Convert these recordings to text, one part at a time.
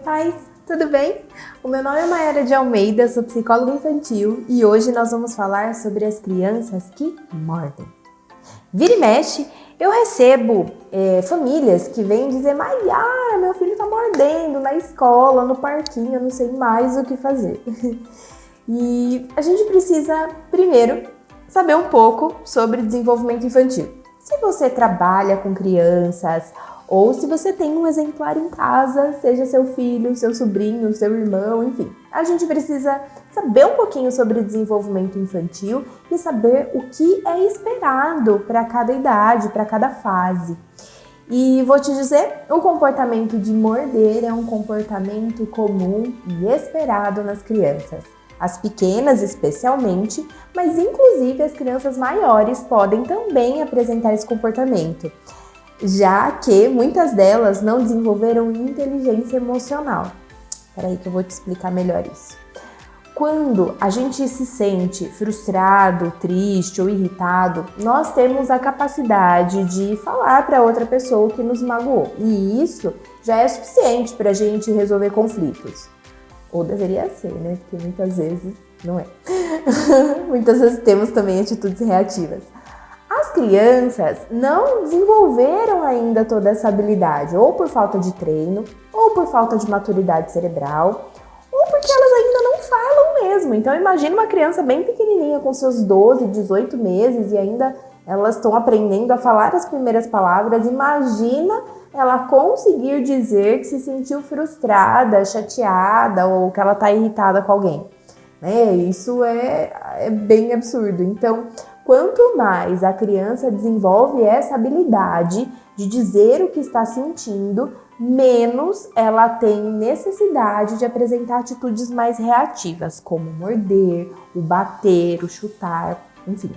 pais, tudo bem? O meu nome é Mayara de Almeida, sou psicóloga infantil e hoje nós vamos falar sobre as crianças que mordem. Vira e mexe, eu recebo famílias que vêm dizer: Mayara, meu filho tá mordendo na escola, no parquinho, eu não sei mais o que fazer. E a gente precisa, primeiro, saber um pouco sobre desenvolvimento infantil. Se você trabalha com crianças ou se você tem um exemplar em casa, seja seu filho, seu sobrinho, seu irmão, enfim. A gente precisa saber um pouquinho sobre desenvolvimento infantil e saber o que é esperado para cada idade, para cada fase. E vou te dizer, o comportamento de morder é um comportamento comum e esperado nas crianças. As pequenas especialmente, mas inclusive as crianças maiores podem também apresentar esse comportamento, já que muitas delas não desenvolveram inteligência emocional. Espera aí que eu vou te explicar melhor isso. Quando a gente se sente frustrado, triste ou irritado, nós temos a capacidade de falar para outra pessoa que nos magoou. E isso já é suficiente para a gente resolver conflitos. Ou deveria ser, né? Porque muitas vezes não é. Muitas vezes temos também atitudes reativas. As crianças não desenvolveram ainda toda essa habilidade, ou por falta de treino, ou por falta de maturidade cerebral, ou porque elas ainda não falam mesmo. Então imagina uma criança bem pequenininha com seus 12, 18 meses e ainda elas estão aprendendo a falar as primeiras palavras. Imagina ela conseguir dizer que se sentiu frustrada, chateada ou que ela está irritada com alguém. Isso é bem absurdo. Então, quanto mais a criança desenvolve essa habilidade de dizer o que está sentindo, menos ela tem necessidade de apresentar atitudes mais reativas, como morder, o bater, o chutar, enfim.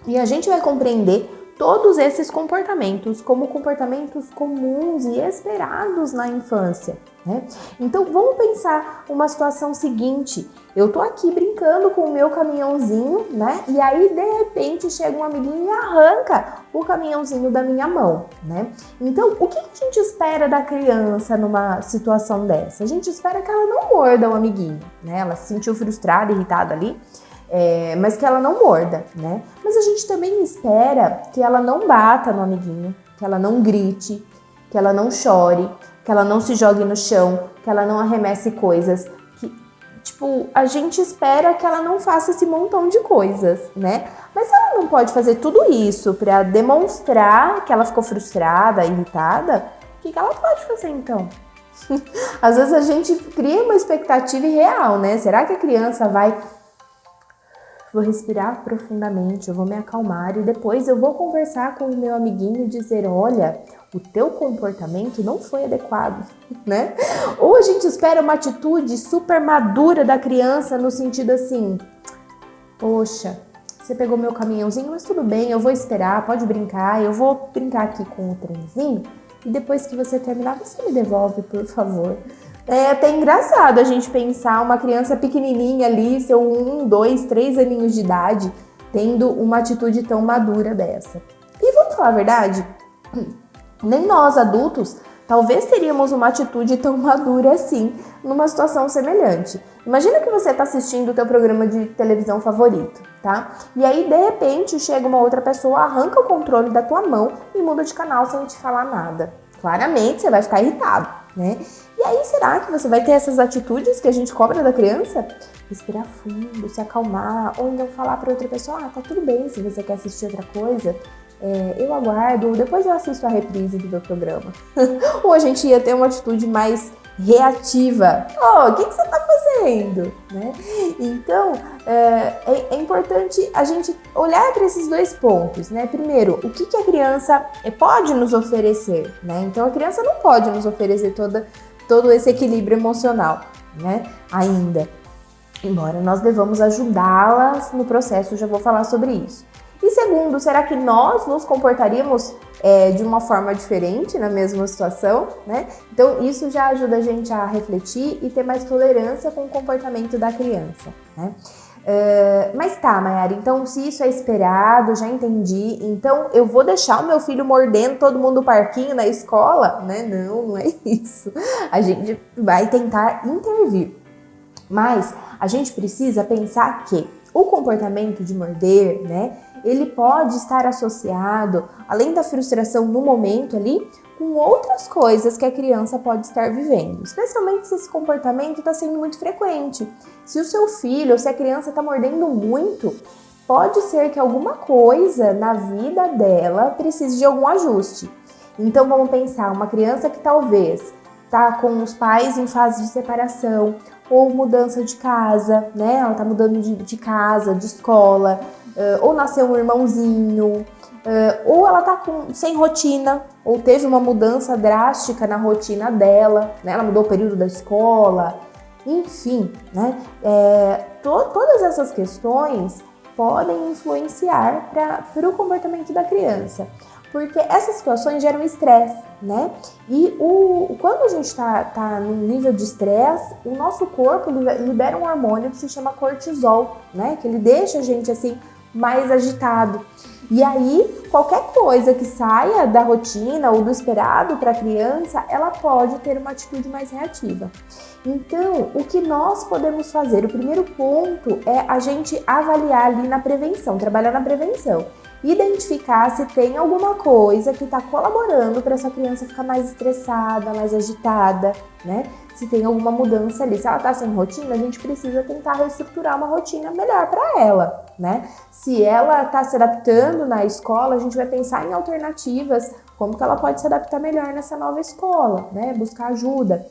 E a gente vai compreender todos esses comportamentos como comportamentos comuns e esperados na infância, né? Então vamos pensar uma situação seguinte: eu tô aqui brincando com o meu caminhãozinho, né? E aí de repente chega um amiguinho e arranca o caminhãozinho da minha mão, né? Então o que a gente espera da criança numa situação dessa? A gente espera que ela não morda o amiguinho, né? Ela se sentiu frustrada, irritada ali. Mas que ela não morda, né? Mas a gente também espera que ela não bata no amiguinho, que ela não grite, que ela não chore, que ela não se jogue no chão, que ela não arremesse coisas. A gente espera que ela não faça esse montão de coisas, né? Mas ela não pode fazer tudo isso para demonstrar que ela ficou frustrada, irritada. O que ela pode fazer então? Às vezes a gente cria uma expectativa irreal, né? Será que a criança vai... Vou respirar profundamente, eu vou me acalmar e depois eu vou conversar com o meu amiguinho e dizer: olha, o teu comportamento não foi adequado, né? Ou a gente espera uma atitude super madura da criança no sentido assim: poxa, você pegou meu caminhãozinho, mas tudo bem, eu vou esperar, pode brincar, eu vou brincar aqui com o trenzinho e depois que você terminar, você me devolve, por favor. É até engraçado a gente pensar uma criança pequenininha ali, seu 1, 2, 3 aninhos de idade, tendo uma atitude tão madura dessa. E vamos falar a verdade? Nem nós, adultos, talvez teríamos uma atitude tão madura assim, numa situação semelhante. Imagina que você está assistindo o teu programa de televisão favorito, tá? E aí, de repente, chega uma outra pessoa, arranca o controle da tua mão e muda de canal sem te falar nada. Claramente, você vai ficar irritado, né? E aí, será que você vai ter essas atitudes que a gente cobra da criança? Respirar fundo, se acalmar, ou então falar para outra pessoa: tá tudo bem, se você quer assistir outra coisa, eu aguardo, ou depois eu assisto a reprise do meu programa. Ou a gente ia ter uma atitude mais reativa: o que você tá fazendo? Né? Então, é importante a gente olhar para esses dois pontos, né? Primeiro, o que a criança pode nos oferecer, né? Então, a criança não pode nos oferecer todo esse equilíbrio emocional, né? Ainda. Embora nós devamos ajudá-las no processo, já vou falar sobre isso. E segundo, será que nós nos comportaríamos de uma forma diferente na mesma situação, né? Então, isso já ajuda a gente a refletir e ter mais tolerância com o comportamento da criança, né? Mas tá, Mayara, então se isso é esperado, já entendi, então eu vou deixar o meu filho mordendo todo mundo no parquinho, na escola? Né? Não, não é isso. A gente vai tentar intervir. Mas a gente precisa pensar que o comportamento de morder, né, ele pode estar associado, além da frustração no momento ali, com outras coisas que a criança pode estar vivendo, especialmente se esse comportamento está sendo muito frequente. Se o seu filho ou se a criança está mordendo muito, pode ser que alguma coisa na vida dela precise de algum ajuste. Então vamos pensar, uma criança que talvez está com os pais em fase de separação ou mudança de casa, né? Ela está mudando de casa, de escola, ou nasceu um irmãozinho, ou ela está sem rotina, ou teve uma mudança drástica na rotina dela, né? Ela mudou o período da escola, enfim, né? Todas essas questões podem influenciar para o comportamento da criança, porque essas situações geram estresse, né? E quando a gente está num nível de estresse, o nosso corpo libera um hormônio que se chama cortisol, né? Que ele deixa a gente assim mais agitado. E aí, qualquer coisa que saia da rotina ou do esperado para a criança, ela pode ter uma atitude mais reativa. Então, o que nós podemos fazer? O primeiro ponto é a gente avaliar ali na prevenção, trabalhar na prevenção. Identificar se tem alguma coisa que está colaborando para essa criança ficar mais estressada, mais agitada, né? Se tem alguma mudança ali. Se ela está sem rotina, a gente precisa tentar reestruturar uma rotina melhor para ela, né? Se ela está se adaptando na escola, a gente vai pensar em alternativas, como que ela pode se adaptar melhor nessa nova escola, né? Buscar ajuda.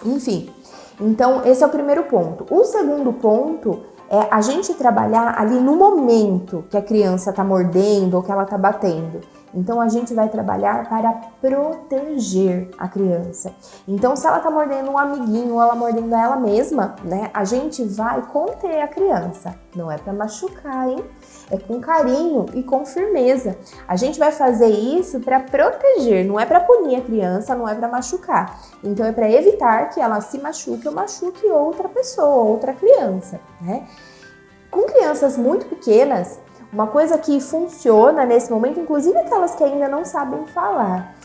Enfim, então esse é o primeiro ponto. O segundo ponto é a gente trabalhar ali no momento que a criança está mordendo ou que ela está batendo. Então a gente vai trabalhar para proteger a criança. Então se ela está mordendo um amiguinho ou ela mordendo ela mesma, né, a gente vai conter a criança. Não é para machucar, hein? É com carinho e com firmeza. A gente vai fazer isso para proteger, não é para punir a criança, não é para machucar. Então é para evitar que ela se machuque ou machuque outra pessoa, outra criança, né? Com crianças muito pequenas, uma coisa que funciona nesse momento, inclusive aquelas que ainda não sabem falar,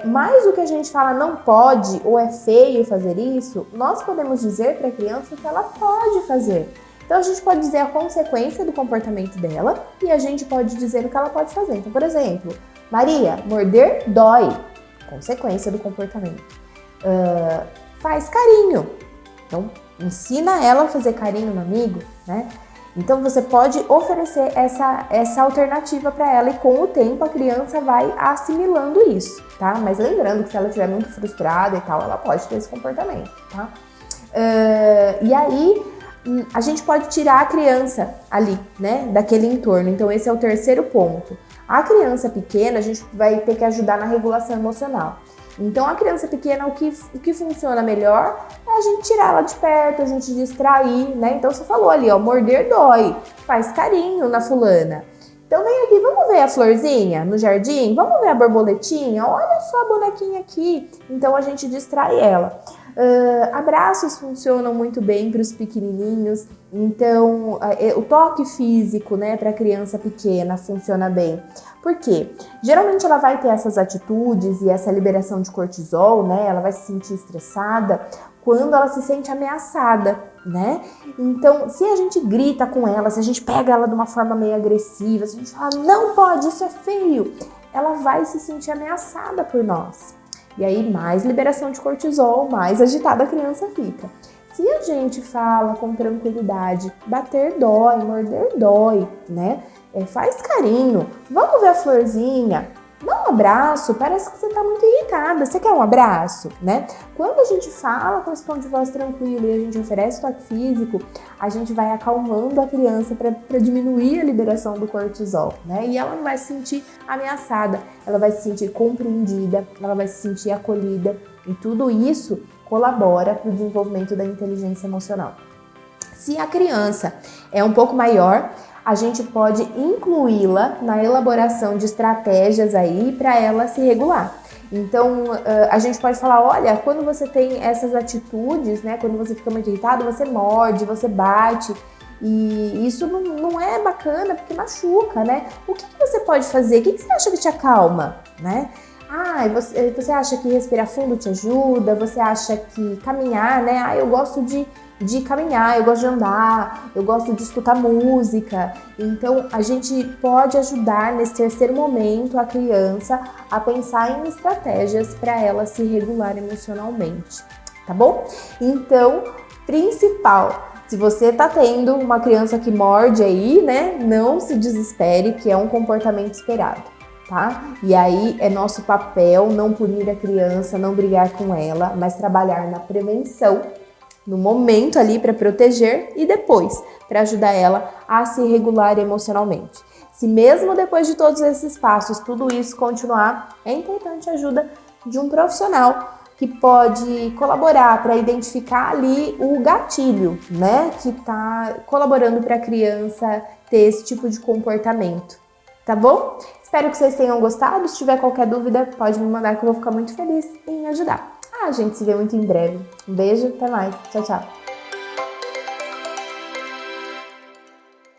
mais do que a gente fala não pode ou é feio fazer isso, nós podemos dizer para a criança que ela pode fazer. Então a gente pode dizer a consequência do comportamento dela e a gente pode dizer o que ela pode fazer. Então, por exemplo, Maria, morder dói. Consequência do comportamento. Faz carinho. Então, ensina ela a fazer carinho no amigo, né? Então você pode oferecer essa alternativa para ela e com o tempo a criança vai assimilando isso, tá? Mas lembrando que se ela estiver muito frustrada e tal, ela pode ter esse comportamento, tá? E aí a gente pode tirar a criança ali, né, daquele entorno. Então esse é o terceiro ponto. A criança pequena a gente vai ter que ajudar na regulação emocional. Então a criança pequena, o que funciona melhor é a gente tirar ela de perto, a gente distrair, né? Então você falou ali, ó, morder dói, faz carinho na fulana. Então vem aqui, vamos ver a florzinha no jardim? Vamos ver a borboletinha? Olha só a bonequinha aqui. Então a gente distrai ela. Abraços funcionam muito bem para os pequenininhos. Então o toque físico, né, para a criança pequena funciona bem. Por quê? Geralmente ela vai ter essas atitudes e essa liberação de cortisol, né? Ela vai se sentir estressada quando ela se sente ameaçada, né? Então, se a gente grita com ela, se a gente pega ela de uma forma meio agressiva, se a gente fala, não pode, isso é feio, ela vai se sentir ameaçada por nós. E aí, mais liberação de cortisol, mais agitada a criança fica. Se a gente fala com tranquilidade, bater dói, morder dói, né? Faz carinho, vamos ver a florzinha, dá um abraço, parece que você tá muito irritada, você quer um abraço, né? Quando a gente fala com esse tom de voz tranquilo e a gente oferece toque físico, a gente vai acalmando a criança para diminuir a liberação do cortisol, né? E ela não vai se sentir ameaçada, ela vai se sentir compreendida, ela vai se sentir acolhida e tudo isso colabora para o desenvolvimento da inteligência emocional. Se a criança é um pouco maior, a gente pode incluí-la na elaboração de estratégias aí para ela se regular. Então, a gente pode falar, olha, quando você tem essas atitudes, né, quando você fica muito irritado, você morde, você bate. E isso não é bacana porque machuca, né? O que você pode fazer? O que você acha que te acalma, né? Ah, você acha que respirar fundo te ajuda? Você acha que caminhar, né? Ah, eu gosto de caminhar, eu gosto de andar, eu gosto de escutar música. Então, a gente pode ajudar nesse terceiro momento a criança a pensar em estratégias para ela se regular emocionalmente, tá bom? Então, principal, se você tá tendo uma criança que morde aí, né? Não se desespere, que é um comportamento esperado. Tá? E aí é nosso papel não punir a criança, não brigar com ela, mas trabalhar na prevenção, no momento ali para proteger e depois para ajudar ela a se regular emocionalmente. Se mesmo depois de todos esses passos, tudo isso continuar, é importante a ajuda de um profissional que pode colaborar para identificar ali o gatilho, né, que está colaborando para a criança ter esse tipo de comportamento. Tá bom? Espero que vocês tenham gostado. Se tiver qualquer dúvida, pode me mandar que eu vou ficar muito feliz em ajudar. A gente se vê muito em breve. Um beijo, até mais. Tchau, tchau.